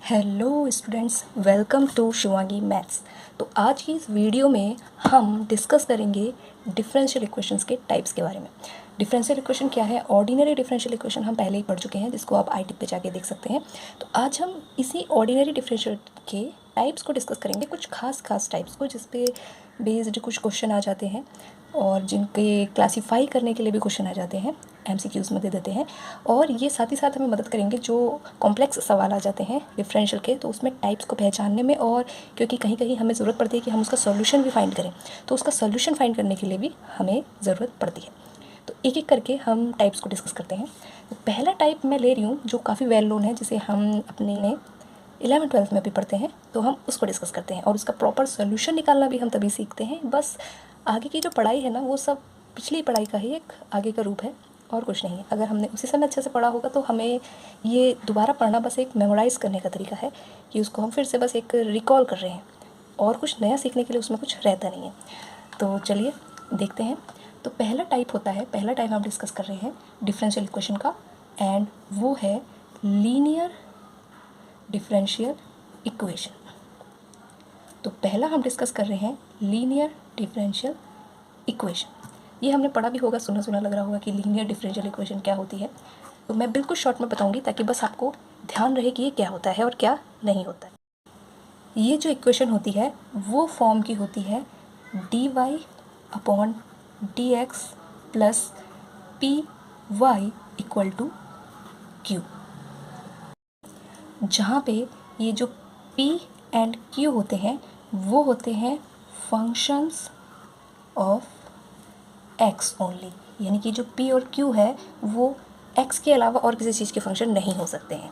Hello students, welcome to Shivangi maths. तो आज की इस वीडियो में हम डिस्कस करेंगे डिफरेंशियल इक्वेशंस के टाइप्स के बारे में। डिफरेंशियल इक्वेशन क्या है? ऑर्डिनरी डिफरेंशियल इक्वेशन हम पहले ही पढ़ चुके हैं, जिसको आप आईटी पे जाके देख सकते हैं। तो आज हम इसी ऑर्डिनरी डिफरेंशियल के टाइप्स को डिस्कस करेंगे, कुछ खास टाइप्स को, जिस पे बेस्ड कुछ क्वेश्चन आ जाते हैं और जिनके क्लासीफाई करने के लिए भी क्वेश्चन आ जाते हैं, एमसीक्यूज़ में दे देते हैं। और ये साथ ही साथ हमें मदद करेंगे जो कॉम्प्लेक्स सवाल आ जाते हैं डिफरेंशियल के, तो उसमें टाइप्स को पहचानने में, और क्योंकि कहीं कहीं हमें ज़रूरत पड़ती है कि हम उसका सॉल्यूशन भी फाइंड करें, तो उसका सॉल्यूशन फाइंड करने के लिए भी हमें ज़रूरत पड़ती है। तो एक एक करके हम टाइप्स को डिस्कस करते हैं। तो पहला टाइप मैं ले रही हूँ जो काफ़ी वेल नोन है, जिसे हम अपने 11th-12th में भी पढ़ते हैं, तो हम उसको डिस्कस करते हैं और उसका प्रॉपर सोल्यूशन निकालना भी हम तभी सीखते हैं। बस आगे की जो पढ़ाई है ना, वो सब पिछली पढ़ाई का ही एक आगे का रूप है और कुछ नहीं है। अगर हमने उसी समय अच्छे से पढ़ा होगा तो हमें ये दोबारा पढ़ना बस एक मेमोराइज़ करने का तरीका है कि उसको हम फिर से बस एक रिकॉल कर रहे हैं, और कुछ नया सीखने के लिए उसमें कुछ रहता नहीं है। तो चलिए देखते हैं। तो पहला टाइप हम डिस्कस कर रहे हैं डिफरेंशियल इक्वेशन का, एंड वो है लीनियर डिफरेंशियल इक्वेशन। तो पहला हम डिस्कस कर रहे हैं लीनियर डिफरेंशियल इक्वेशन। ये हमने पढ़ा भी होगा, सुना लग रहा होगा कि लीनियर डिफरेंशियल इक्वेशन क्या होती है। तो मैं बिल्कुल शॉर्ट में बताऊंगी ताकि बस आपको ध्यान रहे कि ये क्या होता है और क्या नहीं होता है। ये जो इक्वेशन होती है वो फॉर्म की होती है dy/dx प्लस py=q, जहाँ पे ये जो p एंड q होते हैं वो होते हैं फंक्शंस ऑफ x ओनली। यानी कि जो p और q है वो x के अलावा और किसी चीज़ के फंक्शन नहीं हो सकते हैं।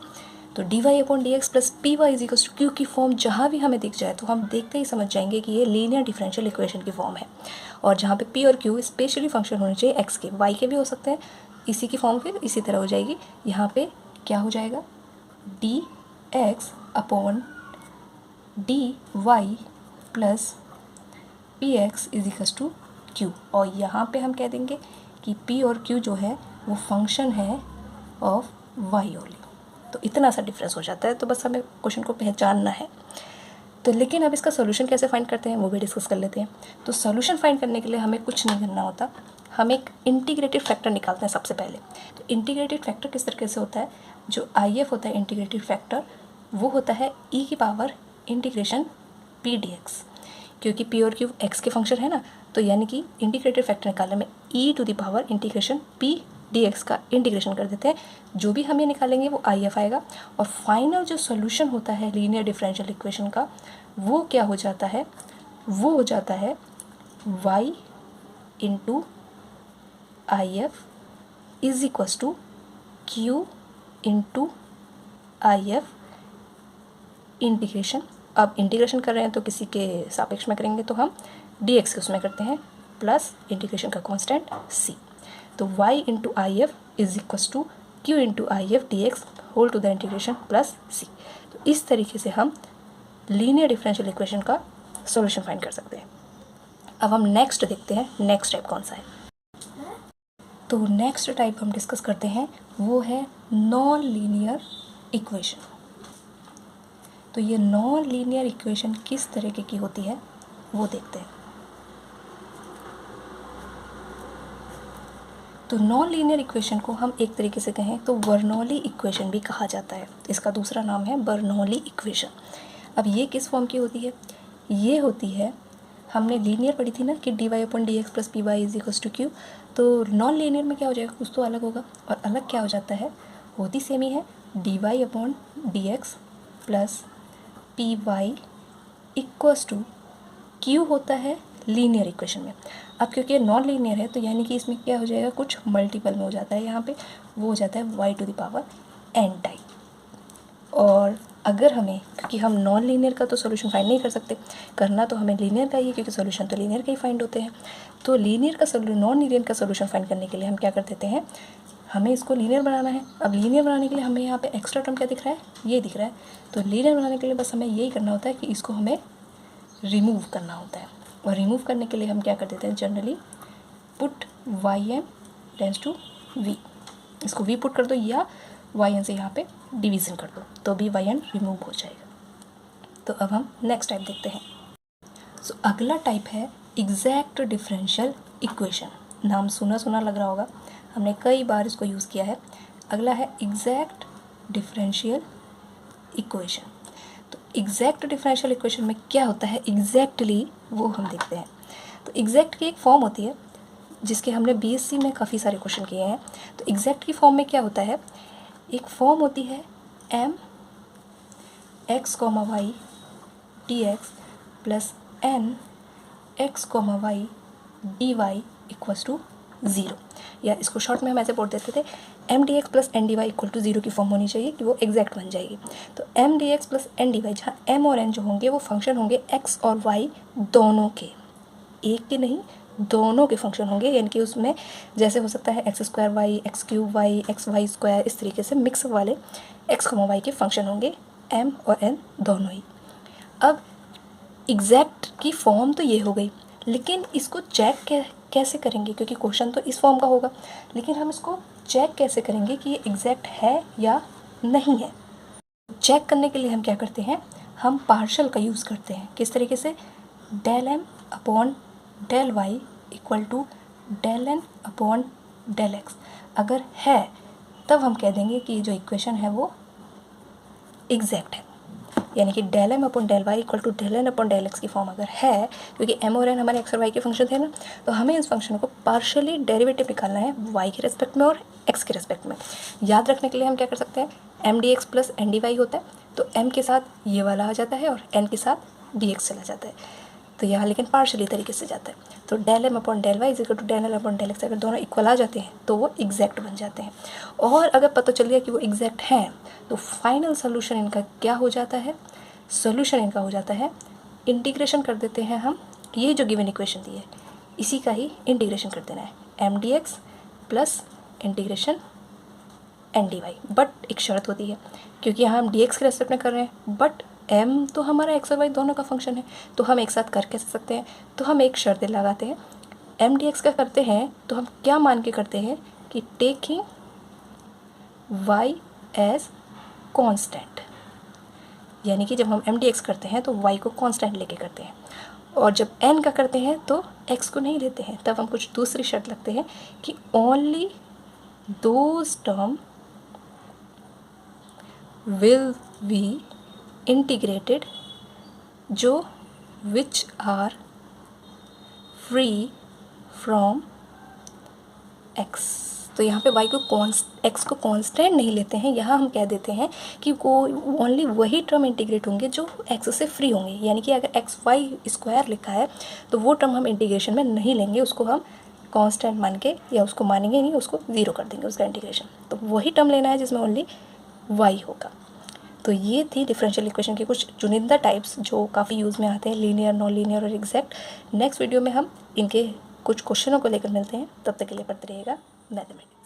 तो dy/dx प्लस py=q की फॉर्म जहाँ भी हमें दिख जाए तो हम देखते ही समझ जाएंगे कि ये लीनियर डिफरेंशियल इक्वेशन की फॉर्म है। और जहाँ पे p और q स्पेशली फंक्शन होने चाहिए x के, y के भी हो सकते हैं, इसी की फॉर्म फिर इसी तरह हो जाएगी। यहाँ पे क्या हो जाएगा? dx/dy प्लस px=q, और यहाँ पे हम कह देंगे कि p और q जो है वो फंक्शन है ऑफ y ओनली। तो इतना सा डिफरेंस हो जाता है। तो बस हमें क्वेश्चन को पहचानना है। तो लेकिन अब इसका सॉल्यूशन कैसे फाइंड करते हैं वो भी डिस्कस कर लेते हैं। तो सॉल्यूशन फाइंड करने के लिए हमें कुछ नहीं करना होता, हम एक इंटीग्रेटेड फैक्टर निकालते हैं सबसे पहले। तो इंटीग्रेटेड फैक्टर किस तरीके से होता है? जो IF होता है इंटीग्रेटेड फैक्टर, वो होता है e⁻∫p dx, क्योंकि p और q x के फंक्शन है ना, तो यानी कि इंटीग्रेटेड फैक्टर निकालने में e⁻∫p dx का इंटीग्रेशन कर देते हैं। जो भी हम ये निकालेंगे वो IF आएगा, और फाइनल जो सॉल्यूशन होता है लीनियर डिफरेंशियल इक्वेशन का वो क्या हो जाता है? वो हो जाता है y into IF = q into IF integration. अब इंटीग्रेशन कर रहे हैं तो किसी के सापेक्ष में करेंगे, तो हम dx के उसमें करते हैं, प्लस इंटीग्रेशन का कांस्टेंट c। तो y into IF = q into IF dx whole to the integration plus c। तो इस तरीके से हम लीनियर डिफरेंशियल इक्वेशन का सॉल्यूशन फाइंड कर सकते हैं। अब हम नेक्स्ट देखते हैं, नेक्स्ट टाइप कौन सा है। तो नेक्स्ट टाइप हम डिस्कस करते हैं वो है नॉन लीनियर इक्वेशन। तो ये नॉन लीनियर इक्वेशन किस तरीके की होती है वो देखते हैं। तो नॉन लीनियर इक्वेशन को हम एक तरीके से कहें तो बर्नौली इक्वेशन भी कहा जाता है। इसका दूसरा नाम है बर्नौली इक्वेशन। अब ये किस फॉर्म की होती है? ये होती है, हमने लीनियर पढ़ी थी ना कि dy/dx प्लस py=q। तो नॉन लीनियर में क्या हो जाएगा? कुछ तो अलग होगा, और अलग क्या हो जाता है? होती सेम ही है, dy/dx प्लस py=q होता है लीनियर इक्वेशन में। अब क्योंकि ये नॉन लीनियर है तो यानी कि इसमें क्या हो जाएगा? कुछ मल्टीपल में हो जाता है। यहाँ पे वो हो जाता है y⁴n टाइप। और अगर हमें, क्योंकि हम नॉन लीनियर का तो सॉल्यूशन फाइंड नहीं कर सकते, करना तो हमें लीनियर का ही है, क्योंकि सॉल्यूशन तो लीनियर का ही फाइंड होते हैं। तो लीनियर का नॉन लीनियर का सॉल्यूशन फाइंड करने के लिए हम क्या कर देते हैं? हमें इसको लीनियर बनाना है। अब लीनियर बनाने के लिए हमें यहाँ पे एक्स्ट्रा टर्म क्या दिख रहा है? ये दिख रहा है। तो लीनियर बनाने के लिए बस हमें यही करना होता है कि इसको हमें रिमूव करना होता है। और रिमूव करने के लिए हम क्या कर देते हैं? Generally put ym tends to v, इसको v पुट कर दो, या वाई एन से यहाँ पे डिवीज़न कर दो तो भी वाई एन रिमूव हो जाएगा। तो अब हम नेक्स्ट टाइप देखते हैं। सो अगला टाइप है एग्जैक्ट डिफरेंशियल इक्वेशन। नाम सुना सुना लग रहा होगा, हमने कई बार इसको यूज़ किया है। अगला है एग्जैक्ट डिफरेंशियल इक्वेशन। तो एग्जैक्ट डिफरेंशियल इक्वेशन में क्या होता है एग्जैक्टली वो हम देखते हैं। तो एग्जैक्ट की एक फॉर्म होती है जिसके हमने बीएससी में काफ़ी सारे क्वेश्चन किए हैं। तो एग्जैक्ट की फॉर्म में क्या होता है, एक फॉर्म होती है M X comma Y D X plus N X comma Y D Y equals to 0, या इसको शॉर्ट में हम ऐसे बोल देते थे M D X plus N D Y equal to 0 की फॉर्म होनी चाहिए कि वो एग्जैक्ट बन जाएगी। तो M D X plus N D Y, जहाँ एम और एन जो होंगे वो फंक्शन होंगे एक्स और वाई दोनों के, एक के नहीं दोनों के फंक्शन होंगे। यानी कि उसमें जैसे हो सकता है X square Y, X cube Y, X Y square, इस तरीके से मिक्स वाले एक्स कॉमा वाई के फंक्शन होंगे एम और एन दोनों ही। अब एग्जैक्ट की फॉर्म तो ये हो गई, लेकिन इसको चेक कैसे करेंगे, क्योंकि क्वेश्चन तो इस फॉर्म का होगा, लेकिन हम इसको चेक कैसे करेंगे कि ये एग्जैक्ट है या नहीं है। चेक करने के लिए हम क्या करते हैं, हम पार्शल का यूज़ करते हैं। किस तरीके से, del M upon del Y equal to del N upon del X. अगर है तब हम कह देंगे कि जो इक्वेशन है वो एग्जैक्ट है। यानी कि del M upon del Y equal to del N upon del X की फॉर्म अगर है, क्योंकि एम और एन हमारे एक्स और वाई के फंक्शन थे ना, तो हमें इस फंक्शन को पार्शियली डेरिवेटिव निकालना है वाई के रेस्पेक्ट में और एक्स के रेस्पेक्ट में। याद रखने के लिए हम क्या कर सकते हैं, M D X plus N D Y होता है, तो एम के साथ ये वाला आ जाता है और एन के साथ डी एक्स चला जाता है। तो यहाँ लेकिन पार्शियली तरीके से जाता है। तो del M upon del Y is equal to del N upon del X, अगर दोनों इक्वल आ जाते हैं तो वो एग्जैक्ट बन जाते हैं। और अगर पता चल गया कि वो एग्जैक्ट हैं तो फाइनल सोल्यूशन इनका क्या हो जाता है, सोल्यूशन इनका हो जाता है, इंटीग्रेशन कर देते हैं हम, ये जो गिवन इक्वेशन दी है इसी का ही इंटीग्रेशन कर देना है, M D X plus integration N D Y. But एक शर्त होती है, क्योंकि यहाँ हम डी एक्स के रेस्पेक्ट में कर रहे हैं, बट एम तो हमारा एक्स और वाई दोनों का फंक्शन है, तो हम एक साथ कर कैसे सकते हैं। तो हम एक शर्त लगाते हैं, एम डी एक्स का करते हैं तो हम क्या मान के करते हैं कि टेकिंग वाई एज कॉन्स्टेंट। यानी कि जब हम एम डी एक्स करते हैं तो वाई को कॉन्स्टेंट लेके करते हैं, और जब एन का करते हैं तो एक्स को नहीं लेते हैं। तब हम कुछ दूसरी शर्त लगते हैं कि only those term will be integrated जो which are free from x. तो यहाँ पे y को एक्स को कांस्टेंट नहीं लेते हैं, यहाँ हम कह देते हैं कि वो ओनली वही टर्म इंटीग्रेट होंगे जो x से फ्री होंगे। यानी कि अगर एक्स वाई स्क्वायर लिखा है तो वो टर्म हम इंटीग्रेशन में नहीं लेंगे, उसको हम कांस्टेंट मान के, या उसको मानेंगे नहीं, उसको 0 कर देंगे उसका इंटीग्रेशन। तो वही टर्म लेना है जिसमें ओनली y होगा। तो ये थी डिफरेंशियल इक्वेशन के कुछ चुनिंदा टाइप्स जो काफ़ी यूज़ में आते हैं, लीनियर, नॉन लीनियर और एग्जैक्ट। नेक्स्ट वीडियो में हम इनके कुछ क्वेश्चनों को लेकर मिलते हैं, तब तक के लिए पढ़ते रहिएगा मैथमेटिक्स।